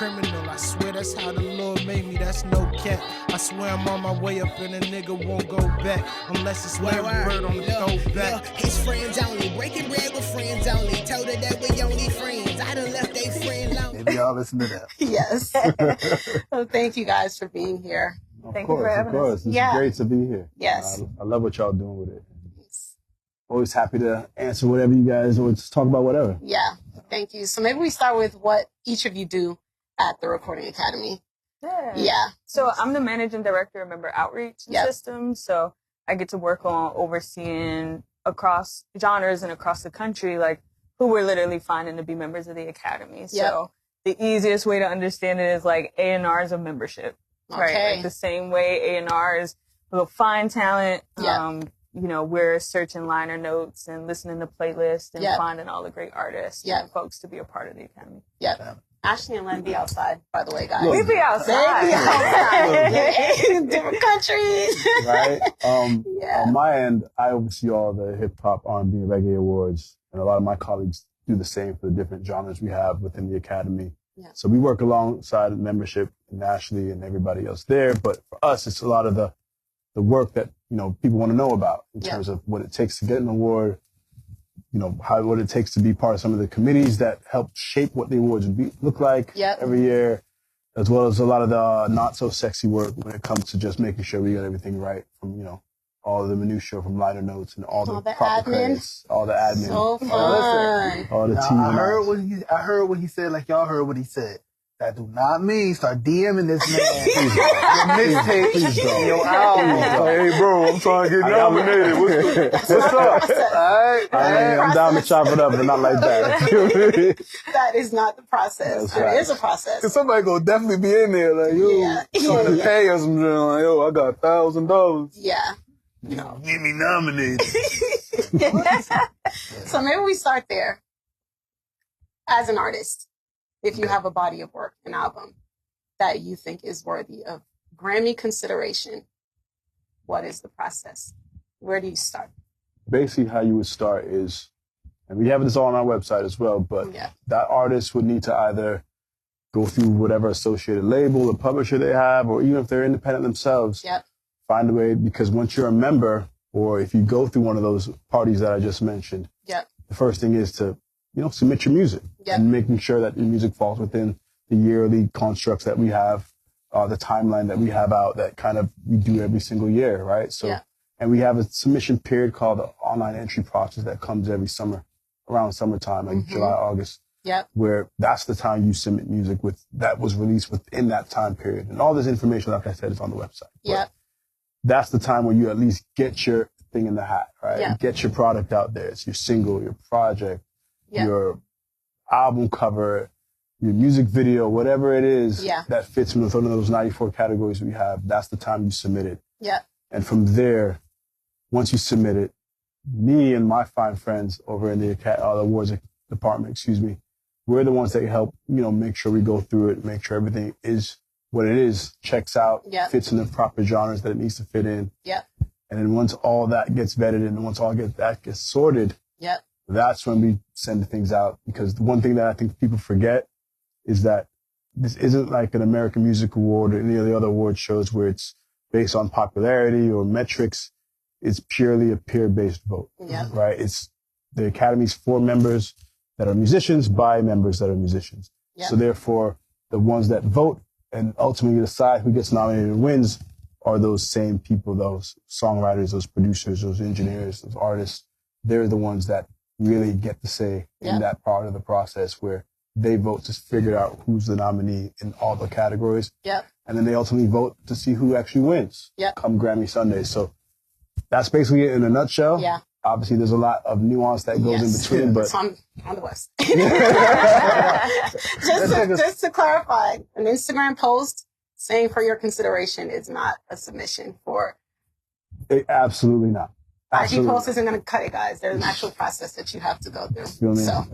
criminal. I swear that's how the Lord made me, that's no cap. I swear I'm on my way up and a nigga won't go back unless it's Larry Bird on the throwback. His friends only, breaking bread with friends only. Told her that we only friends. I done left they friend alone. Maybe y'all listen to that. Yes. Well, thank you guys for being here. Thank you for having us. It's great to be here. Yes. I love what y'all doing with it. Always happy to answer whatever you guys, or just talk about whatever. Yeah, thank you. So maybe we start with what each of you do at the Recording Academy. Yeah. So I'm the managing director of member outreach systems. So I get to work on overseeing across genres and across the country, like who we're literally finding to be members of the Academy. So the easiest way to understand it is like A&Rs of membership, right? Like the same way A&Rs will find talent. You know, we're searching liner notes and listening to playlists and finding all the great artists and folks to be a part of the Academy. Ashley and Len be outside, by the way, guys. We be outside. They be outside. Different countries. Right? On my end, I oversee all the hip-hop, R&B, and reggae awards. And a lot of my colleagues do the same for the different genres we have within the Academy. So we work alongside membership and Ashley and everybody else there. But for us, it's a lot of the work that, you know, people want to know about in terms of what it takes to get an award, you know, what it takes to be part of some of the committees that help shape what the awards look like every year, as well as a lot of the not so sexy work when it comes to just making sure we got everything right from, you know, all the minutiae from liner notes and all the proper credits, all the admin. So fun. All the team. I heard what he said, like y'all heard what he said. That do not mean start DMing this man. Your mixtape, your album. Hey, bro, I'm trying to get nominated. What's up? All right. I'm down to chop it up, but not like that. That is not the process. It is a process. Cause somebody gonna definitely be in there like, yo, trying to pay us some shit. Like, yo, I got $1,000. Yeah. You know, get me nominated. So maybe we start there. As an artist, if you have a body of work, an album that you think is worthy of Grammy consideration, what is the process? Where do you start? Basically, how you would start is, and we have this all on our website as well, but that artist would need to either go through whatever associated label or publisher they have, or even if they're independent themselves, find a way, because once you're a member, or if you go through one of those parties that I just mentioned, the first thing is to, you know, submit your music and making sure that your music falls within the yearly constructs that we have, the timeline that we have out that kind of we do every single year, right? So, and we have a submission period called the online entry process that comes every summer, around summertime, like July, August, where that's the time you submit music that was released within that time period. And all this information, like I said, is on the website. But that's the time where you at least get your thing in the hat, right? Get your product out there. It's your single, your project, your album cover, your music video, whatever it is that fits within one of those 94 categories we have. That's the time you submit it. And from there, once you submit it, me and my fine friends over in the awards department, we're the ones that help, you know, make sure we go through it, make sure everything is what it is, checks out, fits in the proper genres that it needs to fit in. And then once all that gets vetted and once all that gets sorted, that's when we send things out. Because the one thing that I think people forget is that this isn't like an American Music Award or any of the other award shows where it's based on popularity or metrics. It's purely a peer-based vote, right? It's the Academy's for members that are musicians by members that are musicians. So therefore, the ones that vote and ultimately decide who gets nominated and wins are those same people, those songwriters, those producers, those engineers, those artists. They're the ones that really get to say in that part of the process where they vote to figure out who's the nominee in all the categories. And then they ultimately vote to see who actually wins come Grammy Sunday. So that's basically it in a nutshell. Obviously, there's a lot of nuance that goes in between, but so I'm on the West. just to clarify, an Instagram post saying for your consideration is not a submission for. Absolutely not. IG post isn't going to cut it, guys. There's an actual process that you have to go through. Feel me? So,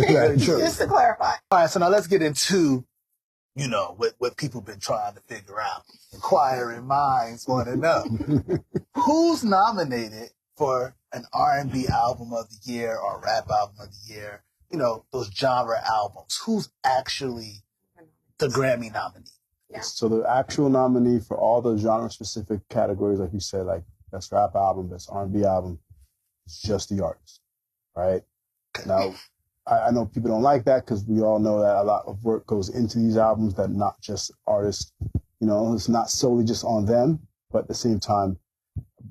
Very true. Just to clarify. All right, so now let's get into, you know, what people been trying to figure out. Inquiring minds want to know. Who's nominated for an R&B album of the year or rap album of the year? You know, those genre albums. Who's actually the Grammy nominee. Yeah. So the actual nominee for all the genre-specific categories, like you said, like best rap album, best R&B album, is just the artist, right? Now, I know people don't like that because we all know that a lot of work goes into these albums, that not just artists, you know, it's not solely just on them, but at the same time,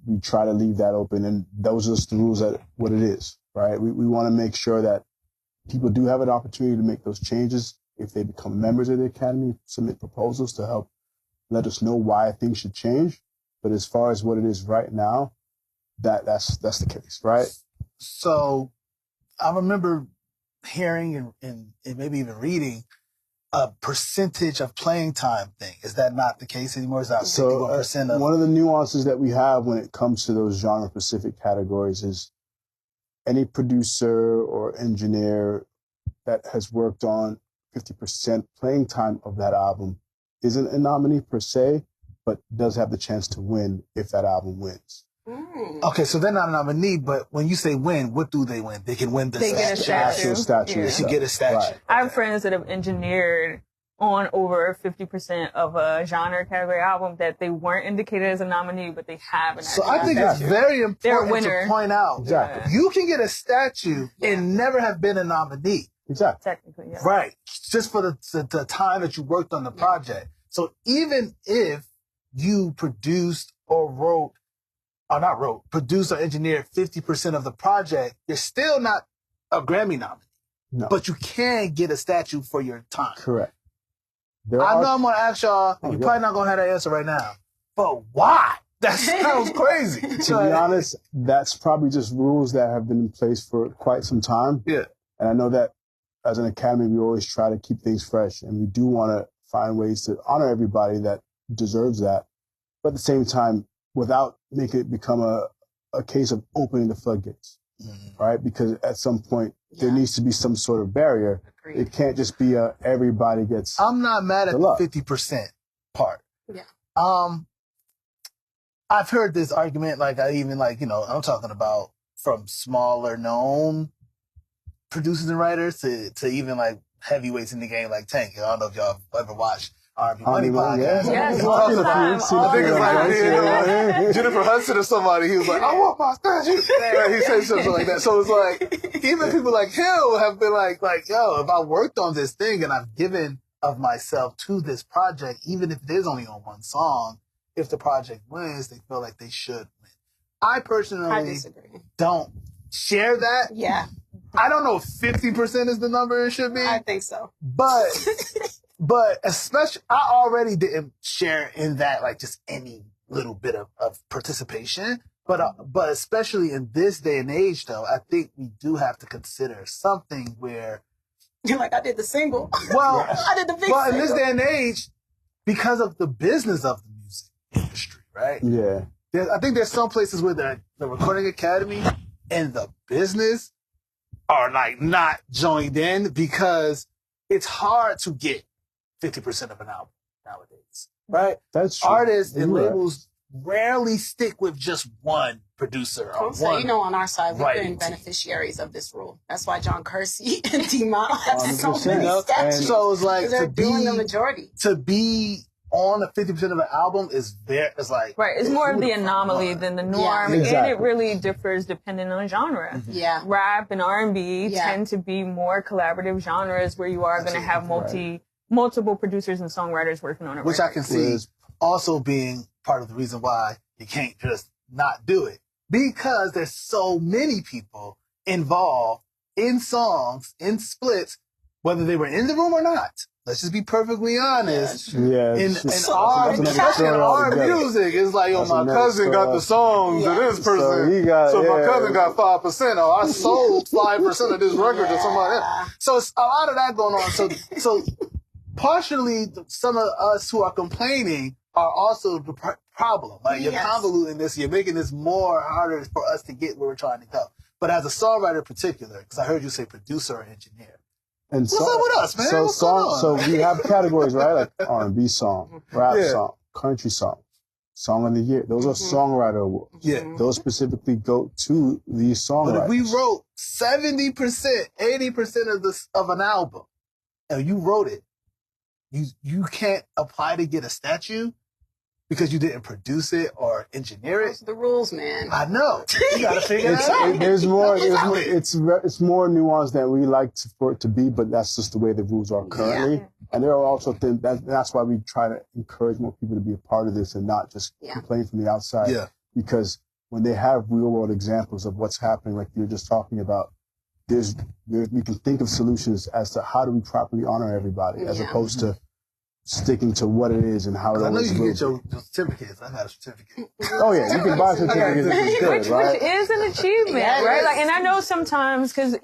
we try to leave that open, and those are just the rules that what it is, right? We want to make sure that people do have an opportunity to make those changes if they become members of the Academy, submit proposals to help let us know why things should change. But as far as what it is right now, that's the case, right? So I remember hearing and maybe even reading a percentage of playing time thing. Is that not the case anymore? Is that 51% of... One of the nuances that we have when it comes to those genre-specific categories is any producer or engineer that has worked on 50% playing time of that album isn't a nominee per se, but does have the chance to win if that album wins. Okay, so they're not a nominee, but when you say win, what do they win? They can win the actual statue. Yeah. They should get a statue. Right. I have friends that have engineered on over 50% of a genre category album that they weren't indicated as a nominee, but they have an actual So I think it's very important to point out. Exactly. You can get a statue and never have been a nominee. Exactly. Technically, yeah. Right. Just for the time that you worked on the project. So even if you produced or produced or engineered 50% of the project, you're still not a Grammy nominee. No. But you can get a statue for your time. Correct. I know I'm going to ask y'all, you're probably not going to have that answer right now, but why? That sounds crazy. To be honest, that's probably just rules that have been in place for quite some time. Yeah. And I know that as an academy, we always try to keep things fresh, and we do want to find ways to honor everybody that deserves that. But at the same time, without making it become a case of opening the floodgates, right? Because at some point, there needs to be some sort of barrier. Agreed. It can't just be everybody gets. I'm not mad at the 50% part. Yeah. I've heard this argument, I'm talking about from smaller known producers and writers to even like heavyweights in the game like Tank. I don't know if y'all ever watched R&B Money podcast. Yes, I think it's like Jennifer Hudson or somebody. He was like, I want my statue. He said something like that. So it's like, even people like him have been like, yo, if I worked on this thing and I've given of myself to this project, even if it is only on one song, if the project wins, they feel like they should win. I personally don't share that. Yeah. I don't know if 50% is the number it should be. I think so. But especially, I already didn't share in that, like, just any little bit of participation. But especially in this day and age, though, I think we do have to consider something where... You're like, I did the single. Well, I did the big single. In this day and age, because of the business of the music industry, right? Yeah. I think there's some places where the Recording Academy and the business are, like, not joined in because it's hard to get 50% of an album nowadays, right? That's true. Artists and labels rarely stick with just one producer or one on our side, we've been beneficiaries of this rule. That's why John Kersey and D-Mile have so many statues. So it's like they're doing the majority. To be on a 50% of an album is like... Right, it's more of the anomaly than the norm. Yeah. Exactly. And it really differs depending on genre. Yeah. Rap and R&B tend to be more collaborative genres where you are going to have multiple producers and songwriters working on it. Which I can see also being part of the reason why you can't just not do it. Because there's so many people involved in songs, in splits, whether they were in the room or not. Let's just be perfectly honest. Yeah. Especially in our music, it's like, my cousin got the songs of this person. So my cousin got 5%. Or I sold 5% of this record to somebody else. So it's a lot of that going on. So partially, some of us who are complaining are also the problem. Like, you're convoluting this, you're making this more harder for us to get where we're trying to go. But as a songwriter in particular, because I heard you say producer or engineer. And what's up with us, man? So we have categories, right? Like R&B song, rap song, country song, song of the year. Those are songwriter awards. Yeah. Those specifically go to these songwriters. But if we wrote 70%, 80% of an album, and you wrote it, you can't apply to get a statue because you didn't produce it or engineer it. Those are the rules, man. I know. You gotta figure it out. There's more. It's more nuanced than we like for it to be, but that's just the way the rules are currently. Yeah. And there are also things that's why we try to encourage more people to be a part of this and not just complain from the outside. Yeah. Because when they have real world examples of what's happening, like you were just talking about, we can think of solutions as to how do we properly honor everybody, as opposed to sticking to what it is and how it is. I know you can get your certificates. I got a certificate. Oh yeah, you can buy certificates. Which is an achievement, right? Like, and I know sometimes because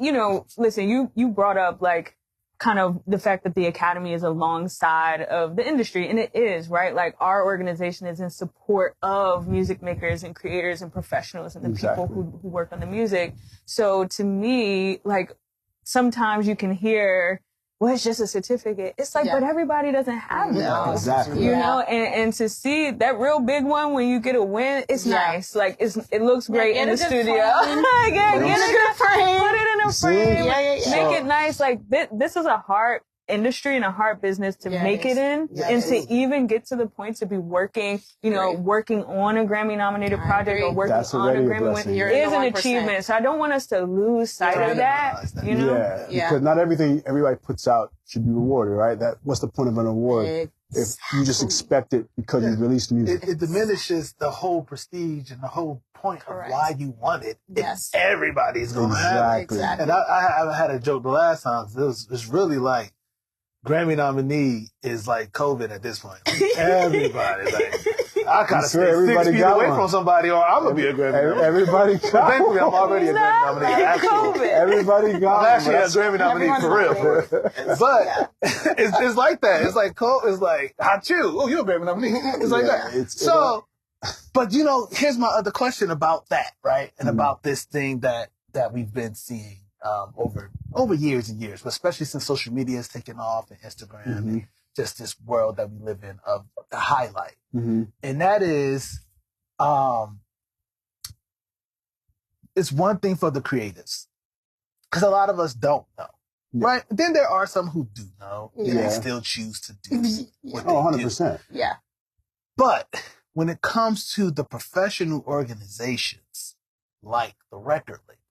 listen, you brought up like kind of the fact that the Academy is alongside of the industry, and it is, right? Like our organization is in support of music makers and creators and professionals and the people who work on the music. So to me, like sometimes you can hear, well, it's just a certificate. It's like, but everybody doesn't have those. Exactly. You know, and to see that real big one when you get a win, it's nice. Like it looks great in the studio. Get a good frame. Put it in a frame. Make it nice. Like this is a hard industry and a hard business to make it in, and to even get to the point to be working, working on a Grammy nominated project or working on a Grammy win is an achievement. So I don't want us to lose sight of that. You know, because not everything everybody puts out should be rewarded, right? What's the point of an award if you just expect it because you released music? It diminishes the whole prestige and the whole point of why you want it. Yes, everybody's going to have it. Exactly. And I had a joke the last time. It's really like Grammy nominee is like COVID at this point. Like everybody, I gotta stay 6 feet away from somebody, or I'm gonna be a Grammy nominee. Everybody got thankfully, I'm already a Grammy nominee. Everybody got I'm actually a Grammy nominee for real. But it's like that. It's like it's like Hachu. Oh, you're a Grammy nominee. It's like that. But here's my other question about that, right? And about this thing that we've been seeing over years and years, but especially since social media has taken off and Instagram and just this world that we live in of the highlight. And that is, it's one thing for the creatives, because a lot of us don't know, right? Then there are some who do know, and they still choose to do what they 100%. do. Yeah. But when it comes to the professional organizations, like the record label,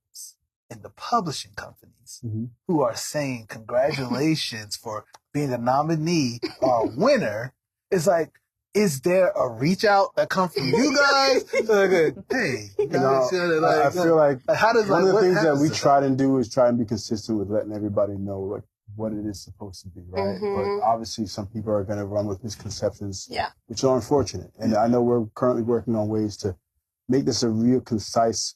and the publishing companies who are saying congratulations for being a nominee or a winner, it's like, is there a reach out that comes from you guys? Hey, I feel like how does one of the things that we try to do is try and be consistent with letting everybody know what it is supposed to be, right? But obviously some people are going to run with misconceptions, which are unfortunate. And I know we're currently working on ways to make this a real concise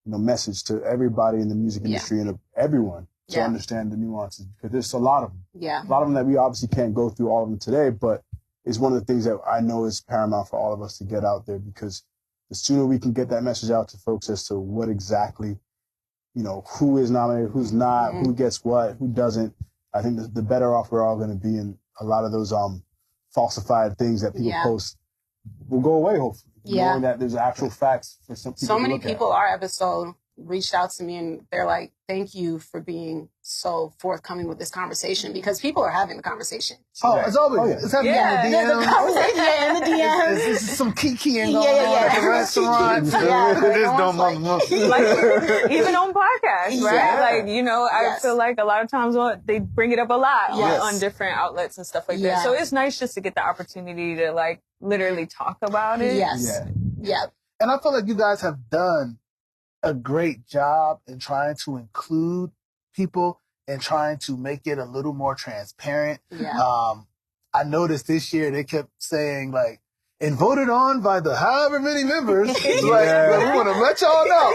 message to everybody in the music industry and everyone to understand the nuances, because there's a lot of them. A lot of them that we obviously can't go through all of them today, but it's one of the things that I know is paramount for all of us to get out there, because the sooner we can get that message out to folks as to what exactly, who is nominated, who's not, who gets what, who doesn't, I think the better off we're all going to be, and a lot of those falsified things that people post will go away, hopefully. Knowing that there's actual facts for some people. So many people our episode reached out to me and they're like, thank you for being so forthcoming with this conversation, because people are having the conversation. Oh, it's always it's happening in the DMs. The conversation in the DMs. This is some kikiing going on at the restaurant. Like, even on podcasts, right? Like, I feel like a lot of times they bring it up a lot on different outlets and stuff like that. So it's nice just to get the opportunity to like literally talk about it. And I feel like you guys have done a great job in trying to include people and trying to make it a little more transparent. I noticed this year they kept saying like, and voted on by the however many members. Like, we want to let y'all know.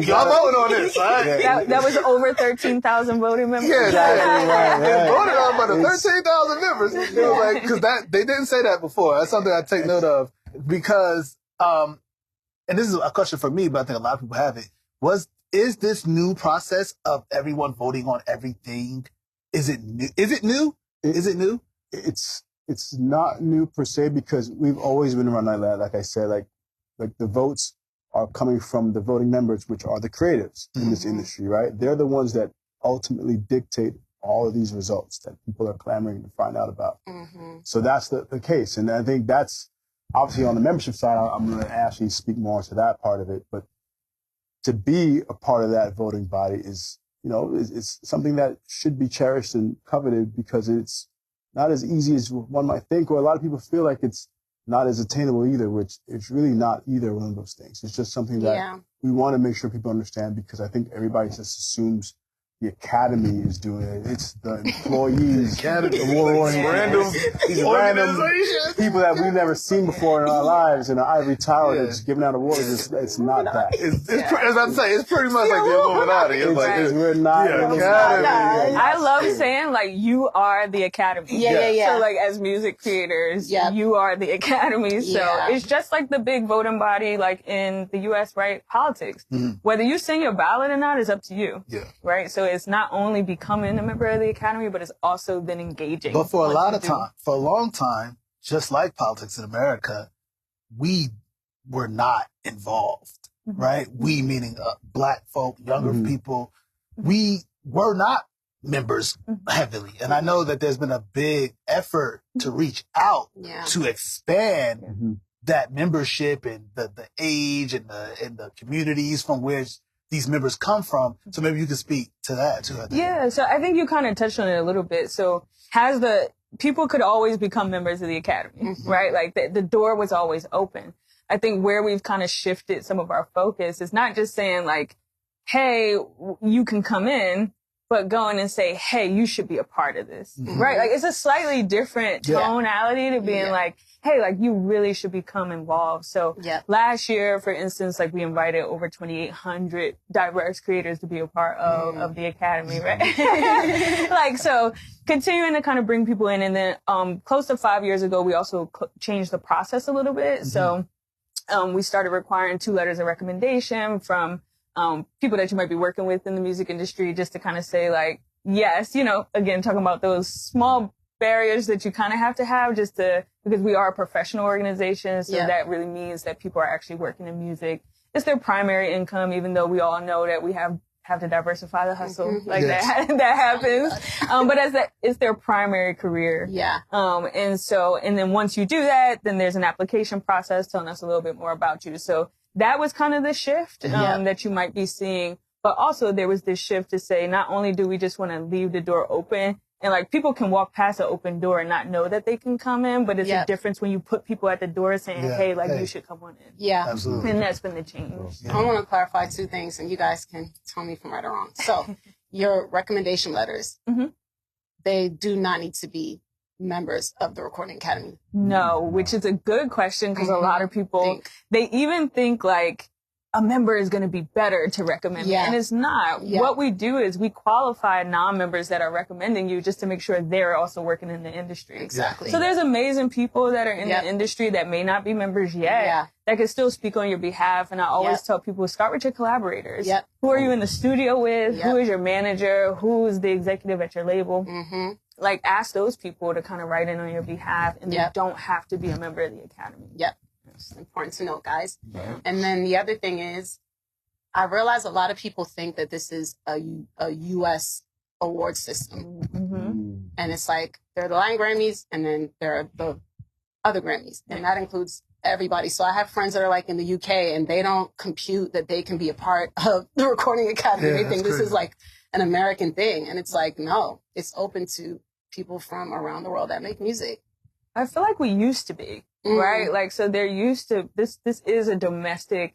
Y'all voted on this, right? That was over 13,000 voting members. Voted on by the 13,000 members. It was like, because they didn't say that before. That's something I take note of, because, and this is a question for me, but I think a lot of people have it. Is this new process of everyone voting on everything? Is it new? Is it new? It's not new per se, because we've always been around like I said, like the votes are coming from the voting members, which are the creatives in this industry, right? They're the ones that ultimately dictate all of these results that people are clamoring to find out about. So that's the case. And I think that's obviously on the membership side, I'm going to actually speak more to that part of it. But to be a part of that voting body is, it's something that should be cherished and coveted because it's not as easy as one might think, or a lot of people feel like it's not as attainable either, which it's really not either one of those things. It's just something that we want to make sure people understand because I think everybody just assumes the academy is doing it. It's the employees, the random people that we've never seen before in our lives in an ivory tower that's giving out awards. It's not that. As I'm saying, it's pretty much like the Illuminati. We're not the academy. I love saying like you are the academy. So like as music creators, you are the academy. So it's just like the big voting body, like in the U.S. right? Politics. Whether you sing your ballot or not is up to you. Right. So it's not only becoming a member of the academy, but it's also then engaging. But for a long time, just like politics in America, we were not involved, right? We meaning Black folk, younger people, we were not members heavily. And I know that there's been a big effort to reach out to expand that membership and the age and the communities from which these members come from. So maybe you could speak to that too. So I think you kind of touched on it a little bit. So people could always become members of the academy, right? Like the door was always open. I think where we've kind of shifted some of our focus is not just saying like, hey, you can come in, but going and say, hey, you should be a part of this, right? Like it's a slightly different tonality to being like, hey, like you really should become involved. So last year, for instance, like we invited over 2,800 diverse creators to be a part of the academy, right? Like, so continuing to kind of bring people in. And then, close to 5 years ago, we also changed the process a little bit. So, we started requiring 2 letters of recommendation from, people that you might be working with in the music industry just to kind of say like, yes, again, talking about those small barriers that you kind of have to have because we are a professional organization. So that really means that people are actually working in music. It's their primary income, even though we all know that we have to diversify the hustle. Like that happens. But it's their primary career. And then once you do that, then there's an application process telling us a little bit more about you. So that was kind of the shift, that you might be seeing. But also there was this shift to say, not only do we just want to leave the door open, and like people can walk past an open door and not know that they can come in, but it's a difference when you put people at the door saying, hey, you should come on in. Absolutely. And that's been the change. I want to clarify 2 things, and you guys can tell me if I'm right or wrong. So your recommendation letters, they do not need to be members of the Recording Academy. No, which is a good question because a lot of people, they even think like, a member is going to be better to recommend me. And it's not. What we do is we qualify non-members that are recommending you just to make sure they're also working in the industry. Exactly. So there's amazing people that are in the industry that may not be members yet that can still speak on your behalf. And I always tell people, start with your collaborators. Who are you in the studio with? Who is your manager? Who is the executive at your label? Like ask those people to kind of write in on your behalf, and they don't have to be a member of the academy. It's important to note, guys. And then the other thing is, I realize a lot of people think that this is a U.S. award system. And it's like, there are the Latin Grammys, and then there are the other Grammys. And that includes everybody. So I have friends that are like in the UK, and they don't compute that they can be a part of the Recording Academy. They think this is like an American thing. And it's like, no, it's open to people from around the world that make music. I feel like we used to be. Right? Like, so they're used to this is a domestic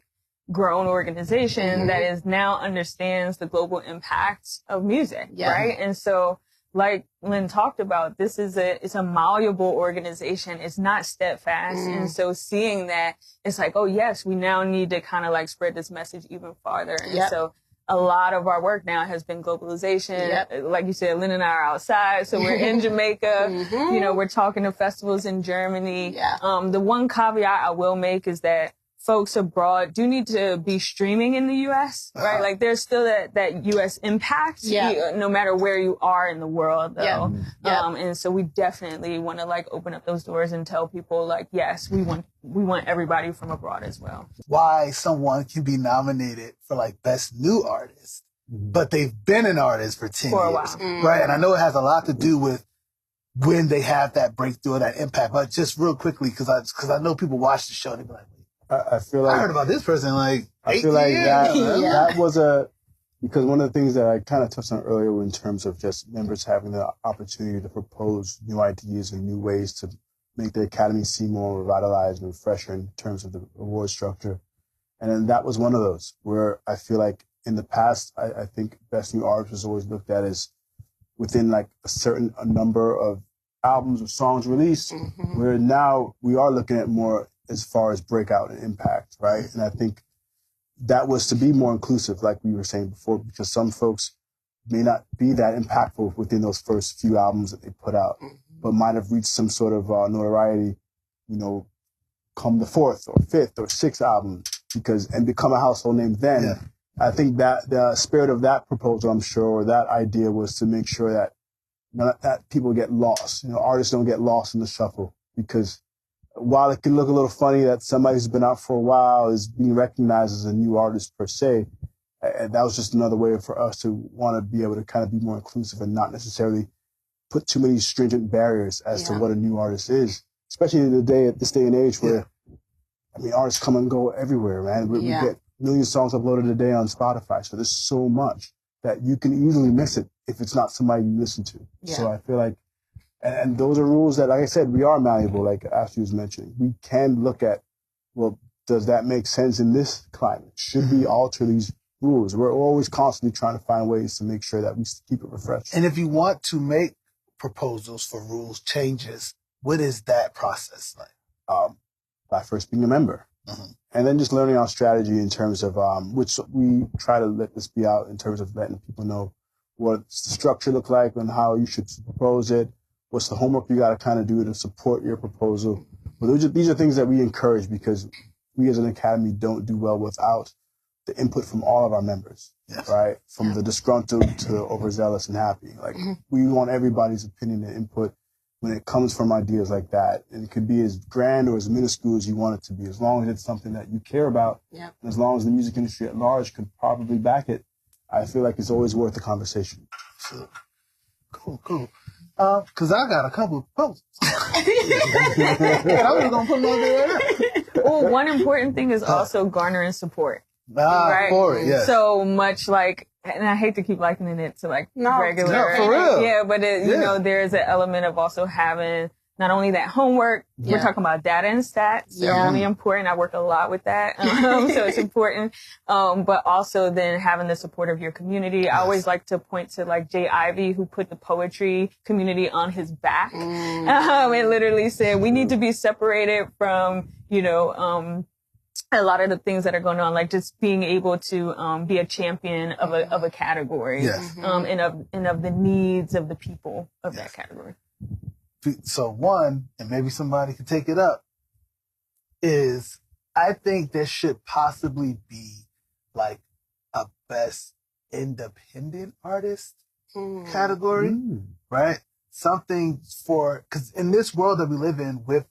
grown organization that is now understands the global impact of music. Right? And so like Lynn talked about, it's a malleable organization. It's not steadfast. And so seeing that, it's like, oh yes, we now need to kind of like spread this message even farther. And so a lot of our work now has been globalization. Like you said, Lynn and I are outside, so we're in Jamaica. We're talking to festivals in Germany. The one caveat I will make is that folks abroad do need to be streaming in the U.S., right? Like there's still that U.S. impact, no matter where you are in the world, though. And so we definitely want to like open up those doors and tell people like, yes, we want everybody from abroad as well. Why someone can be nominated for like Best New Artist but they've been an artist for 10 For a years. while. Right? And I know it has a lot to do with when they have that breakthrough or that impact. But just real quickly, because I know people watch the show and they be like, I feel like I heard about this person like I feel like years. that was because one of the things that I kind of touched on earlier in terms of just members having the opportunity to propose new ideas and new ways to make the academy seem more revitalized and fresher in terms of the award structure. And then that was one of those where I feel like in the past, I think Best New Artist was always looked at as within like a number of albums or songs released, where now we are looking at more as far as breakout and impact, right? And I think that was to be more inclusive, like we were saying before, because some folks may not be that impactful within those first few albums that they put out, but might have reached some sort of notoriety, come the fourth or fifth or sixth album and become a household name then. Yeah. I think that the spirit of that proposal, I'm sure, or that idea was to make sure that people get lost. Artists don't get lost in the shuffle, because while it can look a little funny that somebody who's been out for a while is being recognized as a new artist per se, and that was just another way for us to want to be able to kind of be more inclusive and not necessarily put too many stringent barriers as to what a new artist is, especially at this day and age where, artists come and go everywhere, man. We get million songs uploaded a day on Spotify, so there's so much that you can easily miss it if it's not somebody you listen to. Yeah. So I feel like, and those are rules that, like I said, we are malleable, like Ashley was mentioning. We can look at, well, does that make sense in this climate? Should we alter these rules? We're always constantly trying to find ways to make sure that we keep it refreshed. And if you want to make proposals for rules changes, what is that process like? By first being a member. And then just learning our strategy in terms of, which we try to let this be out in terms of letting people know what the structure look like and how you should propose it. What's the homework you got to kind of do to support your proposal. But these are things that we encourage, because we as an academy don't do well without the input from all of our members, right? From the disgruntled to the overzealous and happy. Like, we want everybody's opinion and input when it comes from ideas like that. And it could be as grand or as minuscule as you want it to be, as long as it's something that you care about. And as long as the music industry at large could probably back it, I feel like it's always worth the conversation. So, cool. Cause I got a couple of posts. I was gonna put them on there. Well, one important thing is also garnering support. Right? For it, yes. So much like, and I hate to keep likening it to like regular. No, for real. Yeah, but there's an element of also having not only that homework, we're talking about data and stats. They're really important. I work a lot with that. So it's important. But also then having the support of your community. I always like to point to like Jay Ivey, who put the poetry community on his back. And literally said, we need to be separated from, a lot of the things that are going on, like just being able to be a champion of a category, and of the needs of the people of that category. So one, and maybe somebody can take it up, is I think there should possibly be like a best independent artist category, right? Something because in this world that we live in with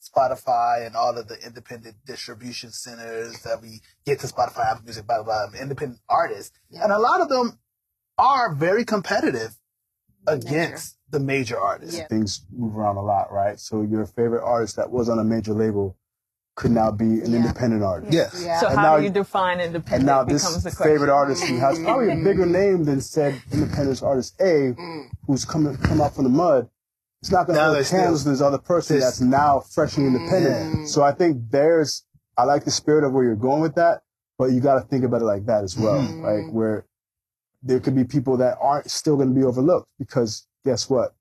Spotify and all of the independent distribution centers that we get to Spotify, Apple Music, blah, blah, blah, independent artists. And a lot of them are very competitive against the major artists. Things move around a lot, right? So your favorite artist that was on a major label could now be an independent artist. So how do you define independent? And now becomes this the question. favorite artist who has probably a bigger name than said independent artist A, who's come up from the mud, it's not going to hold candles to this other person that's now freshly independent. So I think I like the spirit of where you're going with that, but you got to think about it like that as well, right? Where there could be people that aren't still going to be overlooked, because guess what?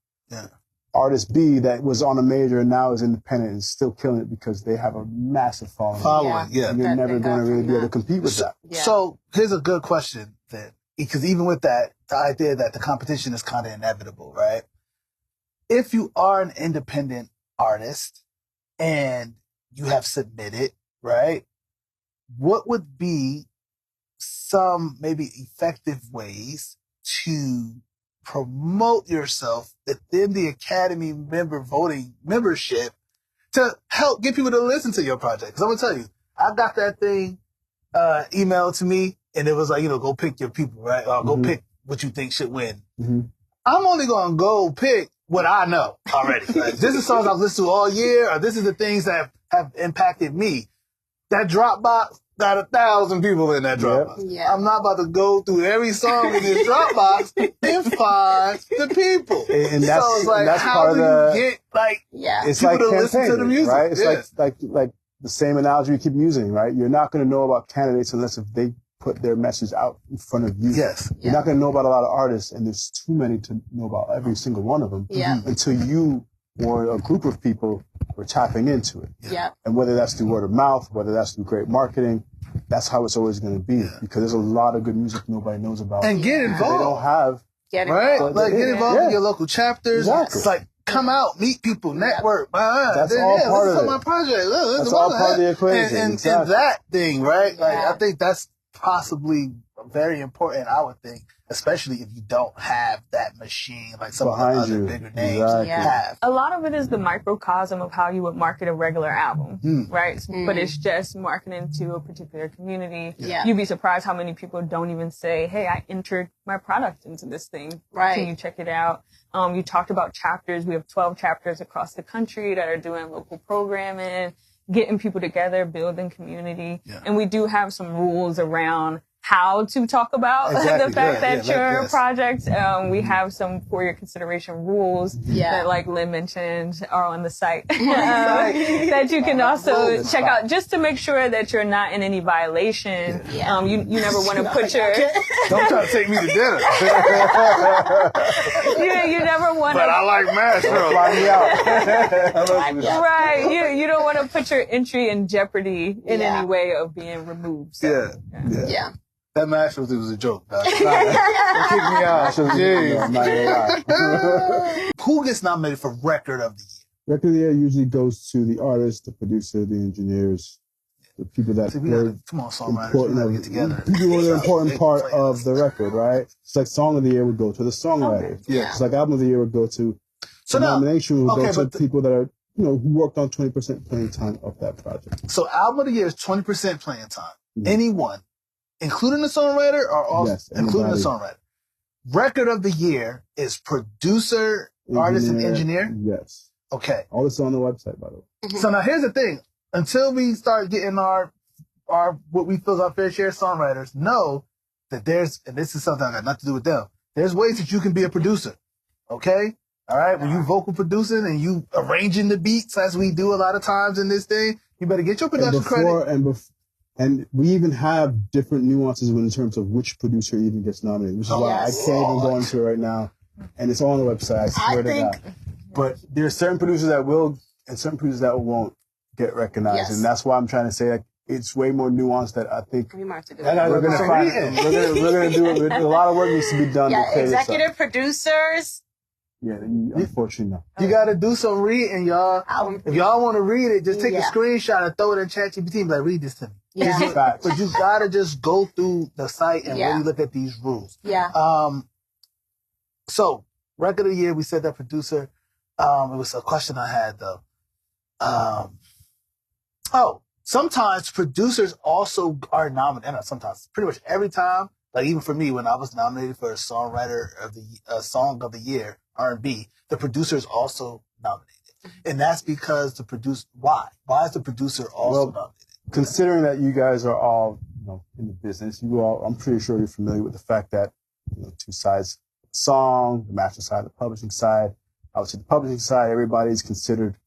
Artist B that was on a major and now is independent and still killing it because they have a massive following. And you're never going to really be able to compete with that. So here's a good question then, because even with that, the idea that the competition is kind of inevitable, right? If you are an independent artist and you have submitted, right, what would be some maybe effective ways to promote yourself within the Academy membership to help get people to listen to your project? Because I'm going to tell you, I got that thing email to me, and it was like, go pick your people, right? Or go pick what you think should win. I'm only gonna go pick what I know already. Like, this is songs I've listened to all year, or this is the things that have impacted me. That Dropbox got 1,000 people in that Dropbox. Yeah. I'm not about to go through every song in this Dropbox and find the people. And that's, so it's like, that's how part do of you get it's people like to listen to the music? Right? It's like the same analogy we keep using, right? You're not going to know about candidates unless if they put their message out in front of you. Yes. You're not going to know about a lot of artists, and there's too many to know about every single one of them until you or a group of people were tapping into it. Yeah. And whether that's through word of mouth, whether that's through great marketing, that's how it's always going to be, because there's a lot of good music nobody knows about. And get involved. They don't have. Get involved. Right? Like, get involved in your local chapters. Exactly. It's like, come out, meet people, network. That's all part of it. My project. That's all part of the equation. And that thing, right? Like, I think that's possibly very important, I would think, especially if you don't have that machine like some behind of the other bigger names have. A lot of it is the microcosm of how you would market a regular album, right? But it's just marketing to a particular community. Yeah. You'd be surprised how many people don't even say, hey, I entered my product into this thing. Right. Can you check it out? You talked about chapters. We have 12 chapters across the country that are doing local programming, getting people together, building community. Yeah. And we do have some rules around how to talk about the fact that your project, we have some for your consideration rules that, like Lynn mentioned, are on the site that you can also check out just to make sure that you're not in any violation. You never want to put your... Don't try to take me to dinner. you never want to... But I like mash Fly me out. Right. You don't want to put your entry in jeopardy in any way of being removed. So, yeah. That match was a joke, dog. Kick me out. Who gets nominated for Record of the Year? Record of the Year usually goes to the artist, the producer, the engineers, the people that come on, songwriters, we gotta get together. People who are the important part of the record, right? It's like Song of the Year would go to the songwriter. Yeah. It's like Album of the Year would go to nomination would go to people that are, who worked on 20% playing time of that project. So Album of the Year is 20% playing time. Anyone. Including the songwriter or also including the songwriter? Record of the Year is producer, artist, and engineer? Yes. Okay. All this is on the website, by the way. So now here's the thing. Until we start getting our what we feel is our fair share of songwriters, know that and this is something I got nothing to do with them, there's ways that you can be a producer. Okay? All right? When you vocal producing and you arranging the beats, as we do a lot of times in this thing, you better get your production credit. And we even have different nuances in terms of which producer even gets nominated, which is why I can't even go into it right now. And it's all on the website, I swear to God. But there are certain producers that will, and certain producers that won't get recognized. And that's why I'm trying to say it's way more nuanced that I think we might have to do we're going to find it. We're going to do it. A lot of work needs to be done. Yeah, executive producers. Yeah, unfortunately, no. You gotta do some reading, y'all. If y'all want to read it, just take a screenshot and throw it in ChatGPT and be like, read this to me. Yeah. But you gotta just go through the site and really look at these rules. Yeah. So, Record of the Year, we said that producer. It was a question I had though. Sometimes producers also are nominated. Not sometimes, pretty much every time. Like even for me, when I was nominated for a songwriter of the Song of the Year, R&B, the producer is also nominated, and that's because Why is the producer also nominated? Considering that you guys are all in the business, I'm pretty sure you're familiar with the fact that two sides of the song, the master side, the publishing side. Obviously, the publishing side, everybody's considered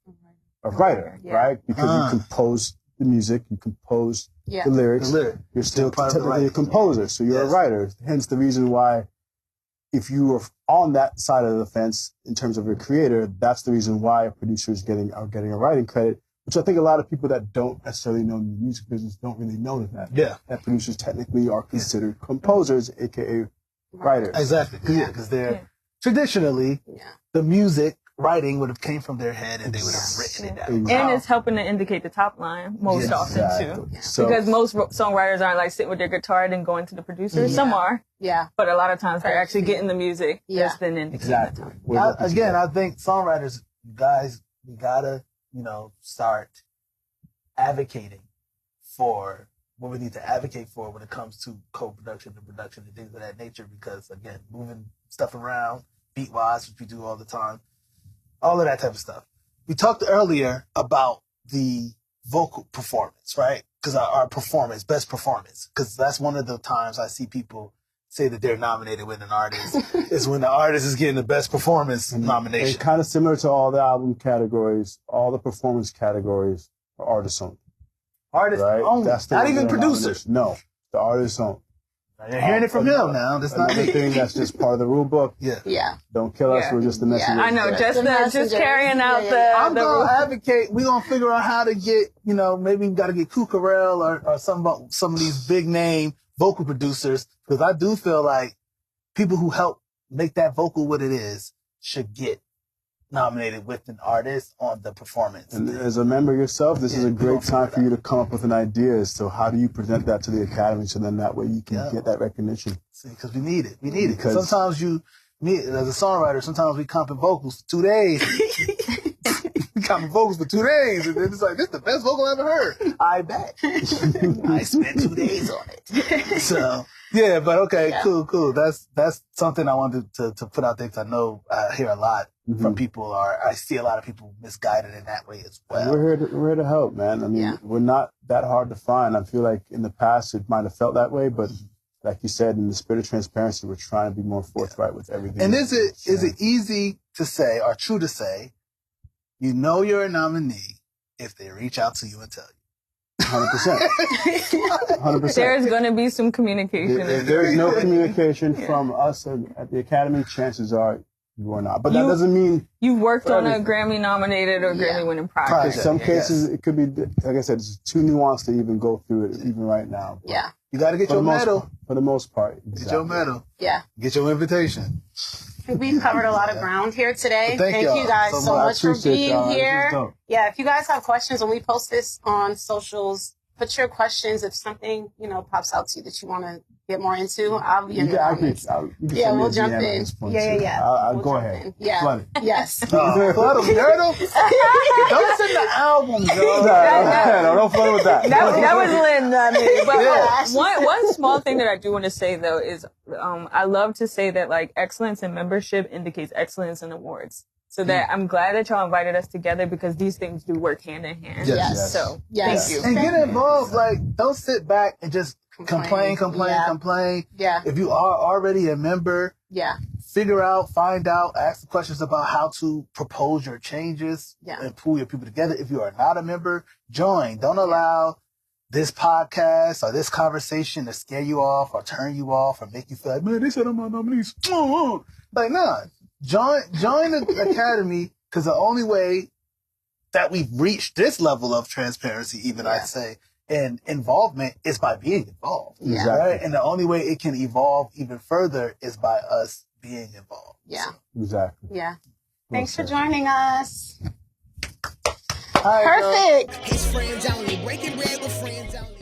a writer, right? Because you compose the music, you compose the lyrics. You're still technically a composer, so you're a writer. Hence the reason why, if you are on that side of the fence in terms of a creator, that's the reason why producers are getting a writing credit, which I think a lot of people that don't necessarily know the music business don't really know that. Yeah. That producers technically are considered composers, aka writers. Exactly. Because they're traditionally the music writing would have came from their head and they would have written it down. And it's helping to indicate the top line most often too. So, because most songwriters aren't like sitting with their guitar and then going to the producer. Some are. Yeah. But a lot of times they're actually getting the music that's then indicated. Again, I think songwriters, guys, we gotta, start advocating for what we need to advocate for when it comes to co-production and production and things of that nature. Because again, moving stuff around, beat-wise, which we do all the time, all of that type of stuff. We talked earlier about the vocal performance, right? Because our performance, best performance, because that's one of the times I see people say that they're nominated with an artist is when the artist is getting the best performance nomination. And kind of similar to all the album categories, all the performance categories are artist owned. Artist right? only, That's not even producer. No, the artist owned. You're hearing it from him now. That's not another thing. That's just part of the rule book. Yeah. Don't kill us. We're just the messengers. I know. Just carrying out I'm gonna advocate. We're gonna figure out how to get. Maybe we got to get Kukarel or some of these big name vocal producers, because I do feel like people who help make that vocal what it is should get nominated with an artist on the performance. And as a member yourself, this is a great time for you to come up with an idea as to how do you present that to the Academy, so then that way you can get that recognition. See, because we need it. We need it. Because sometimes as a songwriter, sometimes we comping vocals for 2 days. We comping vocals for 2 days, and then it's like, this is the best vocal I've ever heard. I bet. I spent 2 days on it. So, yeah, but okay, cool. That's something I wanted to put out there, because I know I hear a lot from people, or I see a lot of people misguided in that way as well. We're here to help, man. I mean, we're not that hard to find. I feel like in the past it might have felt that way, but like you said, in the spirit of transparency, we're trying to be more forthright with everything. And is it easy to say, or true to say, you're a nominee if they reach out to you and tell you? 100%. 100%. There's going to be some communication. If there's no communication from us at the Academy, chances are you are not. But that doesn't mean you've worked on a Grammy nominated or Grammy winning project. In some cases, it could be, like I said, it's too nuanced to even go through it, even right now. But you got to get your medal. For the most part. Exactly. Get your medal. Yeah. Get your invitation. We've covered a lot of ground here today. Thank you guys so much for being here. Yeah, if you guys have questions, when we post this on socials, put your questions. If something, pops out to you that you want to get more into, I'll be in the comments. We'll jump in. Yeah. I'll go ahead. Yeah. Flood it. Yes. Flood them, Don't send the album, yo. Don't flood with that. That was Lynn, not me. But one small thing that I do want to say, though, is I love to say that, like, excellence in membership indicates excellence in awards. So that I'm glad that y'all invited us together, because these things do work hand in hand. Yes. So thank you. And get involved. Like, don't sit back and just complain. Yeah. If you are already a member, find out, ask the questions about how to propose your changes and pull your people together. If you are not a member, join. Don't allow this podcast or this conversation to scare you off or turn you off or make you feel like, man, they said I'm my nominees. Like, nah. Join the Academy, because the only way that we've reached this level of transparency, even I'd say, and involvement, is by being involved. Exactly. Right? And the only way it can evolve even further is by us being involved. Yeah. So. Exactly. Yeah. Thanks for joining us. Perfect. His friends only, breaking bread with friends only.